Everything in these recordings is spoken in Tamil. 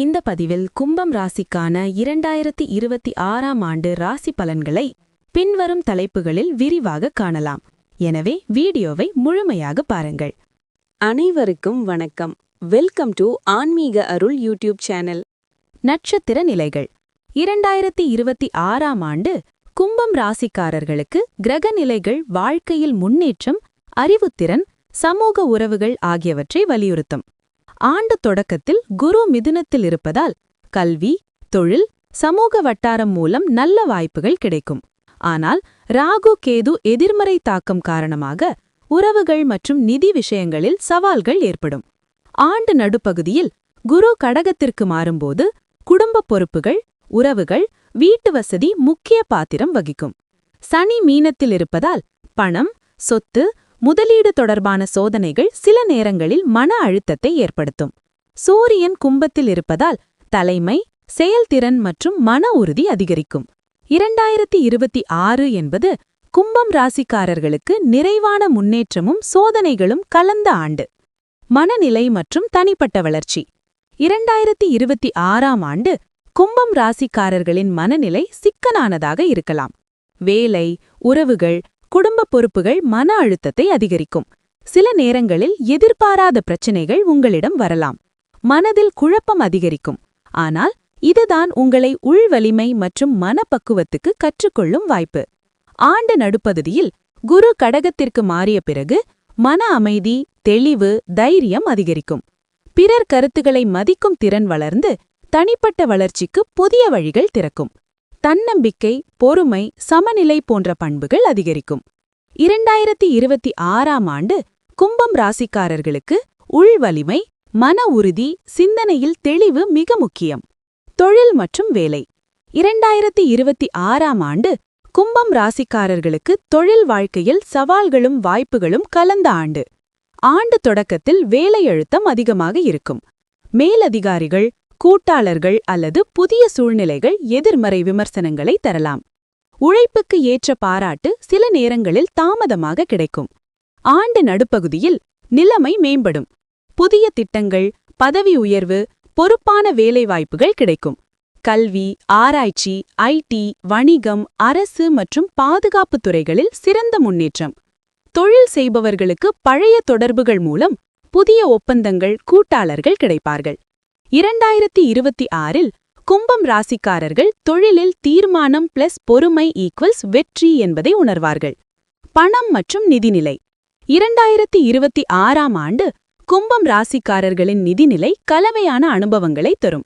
இந்த பதிவில் கும்பம் ராசிக்கான 2026ஆம் ஆண்டு ராசி பலன்களை பின்வரும் தலைப்புகளில் விரிவாக காணலாம். எனவே வீடியோவை முழுமையாக பாருங்கள். அனைவருக்கும் வணக்கம். வெல்கம் டு ஆன்மீக அருள் யூடியூப் சேனல். நட்சத்திர நிலைகள். 2026ஆம் ஆண்டு கும்பம் ராசிக்காரர்களுக்கு கிரக நிலைகள் வாழ்க்கையில் முன்னேற்றம், அறிவுத்திறன், சமூக உறவுகள் ஆகியவற்றை வலியுறுத்தும். ஆண்டு தொடக்கத்தில் குரு மிதுனத்தில் இருப்பதால் கல்வி, தொழில், சமூக வட்டாரம் மூலம் நல்ல வாய்ப்புகள் கிடைக்கும். ஆனால் ராகு கேது எதிர்மறை தாக்கம் காரணமாக உறவுகள் மற்றும் நிதி விஷயங்களில் சவால்கள் ஏற்படும். ஆண்டு நடுப்பகுதியில் குரு கடகத்திற்கு மாறும்போது குடும்ப பொறுப்புகள், உறவுகள், வீட்டு வசதி முக்கிய பாத்திரம் வகிக்கும். சனி மீனத்தில் இருப்பதால் பணம், சொத்து, முதலீடு தொடர்பான சோதனைகள் சில நேரங்களில் மன அழுத்தத்தை ஏற்படுத்தும். சூரியன் கும்பத்தில் இருப்பதால் தலைமை, செயல்திறன் மற்றும் மன உறுதி அதிகரிக்கும். 2026 என்பது கும்பம் ராசிக்காரர்களுக்கு நிறைவான முன்னேற்றமும் சோதனைகளும் கலந்த ஆண்டு. மனநிலை மற்றும் தனிப்பட்ட வளர்ச்சி. 2026ஆம் ஆண்டு கும்பம் ராசிக்காரர்களின் மனநிலை சிக்கலானதாக இருக்கலாம். வேலை, உறவுகள், குடும்ப பொறுப்புகள் மன அழுத்தத்தை அதிகரிக்கும். சில நேரங்களில் எதிர்பாராத பிரச்சினைகள் உங்களிடம் வரலாம். மனதில் குழப்பம் அதிகரிக்கும். ஆனால் இதுதான் உங்களை உள்வலிமை மற்றும் மனப்பக்குவத்துக்கு கற்றுக்கொள்ளும் வாய்ப்பு. ஆண்டு நடுப்பகுதியில் குரு கடகத்திற்கு மாறிய பிறகு மன அமைதி, தெளிவு, தைரியம் அதிகரிக்கும். பிறர் கருத்துக்களை மதிக்கும் திறன் வளர்ந்து தனிப்பட்ட வளர்ச்சிக்கு புதிய வழிகள் திறக்கும். தன்னம்பிக்கை, பொறுமை, சமநிலை போன்ற பண்புகள் அதிகரிக்கும். 2026ஆம் ஆண்டு கும்பம் ராசிக்காரர்களுக்கு உள்வலிமை, மன உறுதி, சிந்தனையில் தெளிவு மிக முக்கியம். தொழில் மற்றும் வேலை. 2026ஆம் ஆண்டு கும்பம் ராசிக்காரர்களுக்கு தொழில் வாழ்க்கையில் சவால்களும் வாய்ப்புகளும் கலந்த ஆண்டு. ஆண்டு தொடக்கத்தில் வேலை அழுத்தம் அதிகமாக இருக்கும். மேலதிகாரிகள், கூட்டாளர்கள் அல்லது புதிய சூழ்நிலைகள் எதிர்மறை விமர்சனங்களை தரலாம். உழைப்புக்கு ஏற்ற பாராட்டு சில நேரங்களில் தாமதமாக கிடைக்கும். ஆண்டு நடுப்பகுதியில் நிலைமை மேம்படும். புதிய திட்டங்கள், பதவி உயர்வு, பொறுப்பான வேலைவாய்ப்புகள் கிடைக்கும். கல்வி, ஆராய்ச்சி, ஐடி, வணிகம், அரசு மற்றும் பாதுகாப்பு துறைகளில் சிறந்த முன்னேற்றம். தொழில் செய்பவர்களுக்கு பழைய தொடர்புகள் மூலம் புதிய ஒப்பந்தங்கள், கூட்டாளர்கள் கிடைப்பார்கள். 2026இல் கும்பம் ராசிக்காரர்கள் தொழிலில் தீர்மானம் பிளஸ் பொறுமை ஈக்குவல்ஸ் வெற்றி என்பதை உணர்வார்கள். பணம் மற்றும் நிதிநிலை. 2026ஆம் ஆண்டு கும்பம் ராசிக்காரர்களின் நிதிநிலை கலவையான அனுபவங்களை தரும்.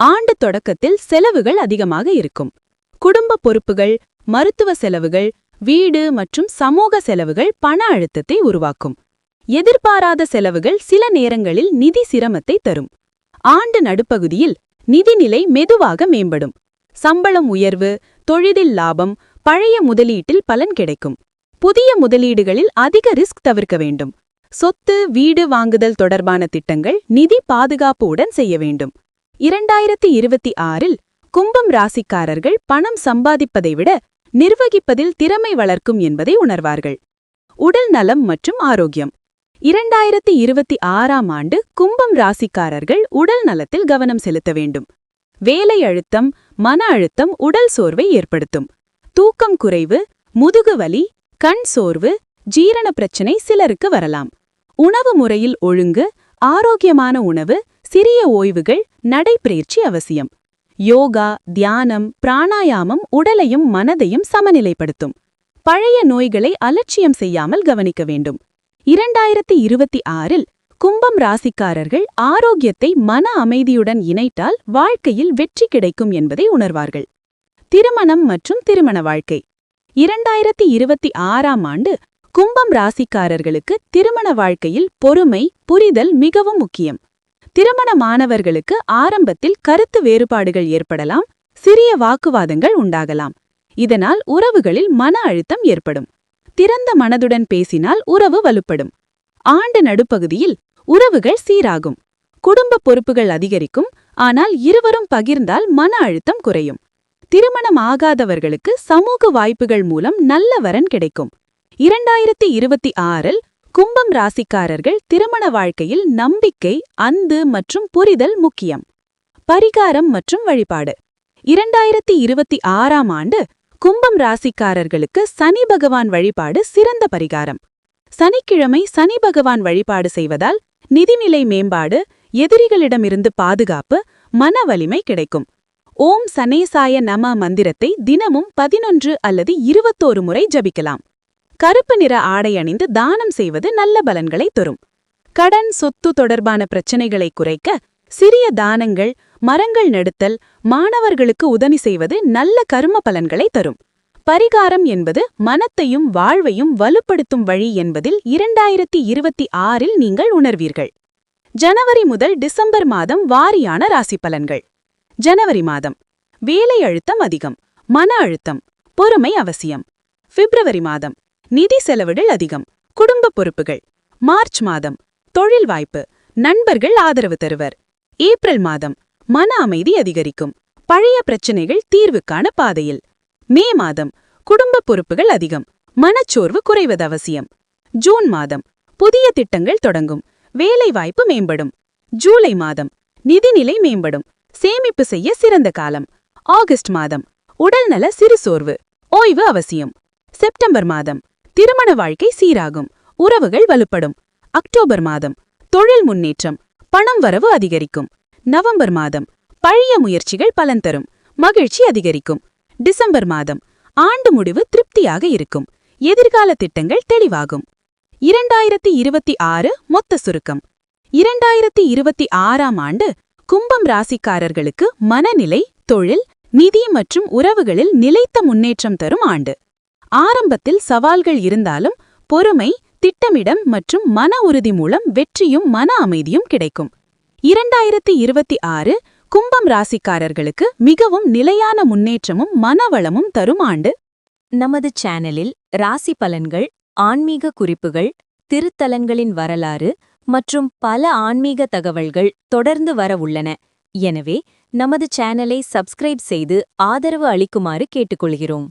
ஆண்டு தொடக்கத்தில் செலவுகள் அதிகமாக இருக்கும். குடும்ப பொறுப்புகள், மருத்துவ செலவுகள், வீடு மற்றும் சமூக செலவுகள் பண அழுத்தத்தை உருவாக்கும். எதிர்பாராத செலவுகள் சில நேரங்களில் நிதி சிரமத்தை தரும். ஆண்டு நடுப்பகுதியில் நிதிநிலை மெதுவாக மேம்படும். சம்பளம் உயர்வு, தொழிலில் லாபம், பழைய முதலீட்டில் பலன் கிடைக்கும். புதிய முதலீடுகளில் அதிக ரிஸ்க் தவிர்க்க வேண்டும். சொத்து, வீடு வாங்குதல் தொடர்பான திட்டங்கள் நிதி பாதுகாப்புடன் செய்ய வேண்டும். 2026இல் கும்பம் ராசிக்காரர்கள் பணம் சம்பாதிப்பதை விட நிர்வகிப்பதில் திறமை வளர்க்கும் என்பதை உணர்வார்கள். உடல் நலம் மற்றும் ஆரோக்கியம். 2026ஆம் ஆண்டு கும்பம் ராசிக்காரர்கள் உடல் நலத்தில் கவனம் செலுத்த வேண்டும். வேலை அழுத்தம், மன அழுத்தம் உடல் சோர்வை ஏற்படுத்தும். தூக்கம் குறைவு, முதுகு வலி, கண் சோர்வு, ஜீரண பிரச்சினை சிலருக்கு வரலாம். உணவு முறையில் ஒழுங்கு, ஆரோக்கியமான உணவு, சிறிய ஓய்வுகள், நடைப்பயிற்சி அவசியம். யோகா, தியானம், பிராணாயாமம் உடலையும் மனதையும் சமநிலைப்படுத்தும். பழைய நோய்களை அலட்சியம் செய்யாமல் கவனிக்க வேண்டும். 2026இல் கும்பம் ராசிக்காரர்கள் ஆரோக்கியத்தை மன அமைதியுடன் இணைத்தால் வாழ்க்கையில் வெற்றி கிடைக்கும் என்பதை உணர்வார்கள். திருமணம் மற்றும் திருமண வாழ்க்கை. 2026ஆம் ஆண்டு கும்பம் ராசிக்காரர்களுக்கு திருமண வாழ்க்கையில் பொறுமை, புரிதல் மிகவும் முக்கியம். திருமணமானவர்களுக்கு ஆரம்பத்தில் கருத்து வேறுபாடுகள் ஏற்படலாம், சிறிய வாக்குவாதங்கள் உண்டாகலாம். இதனால் உறவுகளில் மன அழுத்தம் ஏற்படும். திறந்த மனதுடன் பேசினால் உறவு வலுப்படும். ஆண்டு நடுப்பகுதியில் உறவுகள் சீராகும். குடும்ப பொறுப்புகள் அதிகரிக்கும். ஆனால் இருவரும் பகிர்ந்தால் மன அழுத்தம் குறையும். திருமணம் ஆகாதவர்களுக்கு சமூக வாய்ப்புகள் மூலம் நல்ல வரன் கிடைக்கும். 2026இல் கும்பம் ராசிக்காரர்கள் திருமண வாழ்க்கையில் நம்பிக்கை, அன்பு மற்றும் புரிதல் முக்கியம். பரிகாரம் மற்றும் வழிபாடு 2026ஆம் ஆண்டு கும்பம் ராசிக்காரர்களுக்கு சனி பகவான் வழிபாடு சிறந்த பரிகாரம். சனிக்கிழமை சனி பகவான் வழிபாடு செய்வதால் நிதிநிலை மேம்பாடு, எதிரிகளிடமிருந்து பாதுகாப்பு, மன வலிமை கிடைக்கும். ஓம் சனேசாய நம மந்திரத்தை தினமும் 11 அல்லது 21 முறை ஜபிக்கலாம். கருப்பு நிற ஆடை அணிந்து தானம் செய்வது நல்ல பலன்களை தரும். கடன், சொத்து தொடர்பான பிரச்சனைகளை குறைக்க சிறிய தானங்கள், மரங்கள் நடுத்தல், மாணவர்களுக்கு உதவி செய்வது நல்ல கர்ம பலன்களை தரும். பரிகாரம் என்பது மனத்தையும் வாழ்வையும் வலுப்படுத்தும் வழி என்பதில் 2026இல் நீங்கள் உணர்வீர்கள். ஜனவரி முதல் டிசம்பர் மாதம் வாரியான ராசி பலன்கள். ஜனவரி மாதம் வேலை அழுத்தம் அதிகம், மன அழுத்தம், பொறுமை அவசியம். பிப்ரவரி மாதம் நிதி செலவுகள் அதிகம், குடும்ப பொறுப்புகள். மார்ச் மாதம் தொழில் வாய்ப்பு, நண்பர்கள் ஆதரவு தருவர். ஏப்ரல் மாதம் மன அமைதி அதிகரிக்கும், பழைய பிரச்சனைகள் தீர்வுக்கான பாதையில். மே மாதம் குடும்ப பொறுப்புகள் அதிகம், மனச்சோர்வு குறைவது அவசியம். ஜூன் மாதம் புதிய திட்டங்கள் தொடங்கும், வேலை வாய்ப்பு மேம்படும். ஜூலை மாதம் நிதிநிலை மேம்படும், சேமிப்பு செய்ய சிறந்த காலம். ஆகஸ்ட் மாதம் உடல்நல சிறு சோர்வு, ஓய்வு அவசியம். செப்டம்பர் மாதம் திருமண வாழ்க்கை சீராகும், உறவுகள் வலுப்படும். அக்டோபர் மாதம் தொழில் முன்னேற்றம், பணம் வரவு அதிகரிக்கும். நவம்பர் மாதம் பழைய முயற்சிகள் பலன் தரும், மகிழ்ச்சி அதிகரிக்கும். டிசம்பர் மாதம் ஆண்டு முடிவு திருப்தியாக இருக்கும், எதிர்கால திட்டங்கள் தெளிவாகும். 2026 மொத்த சுருக்கம். 2026ஆம் ஆண்டு கும்பம் ராசிக்காரர்களுக்கு மனநிலை, தொழில், நிதி மற்றும் உறவுகளில் நிலைத்த முன்னேற்றம் தரும் ஆண்டு. ஆரம்பத்தில் சவால்கள் இருந்தாலும் பொறுமை, திட்டமிடம் மற்றும் மன உறுதி மூலம் வெற்றியும் மன அமைதியும் கிடைக்கும். 2026 கும்பம் ராசிக்காரர்களுக்கு மிகவும் நிலையான முன்னேற்றமும் மனவளமும் தரும் ஆண்டு. நமது சேனலில் ராசி பலன்கள், ஆன்மீக குறிப்புகள், திருத்தலங்களின் வரலாறு மற்றும் பல ஆன்மீக தகவல்கள் தொடர்ந்து வர உள்ளன. எனவே நமது சேனலை சப்ஸ்கிரைப் செய்து ஆதரவு அளிக்குமாறு கேட்டுக்கொள்கிறோம்.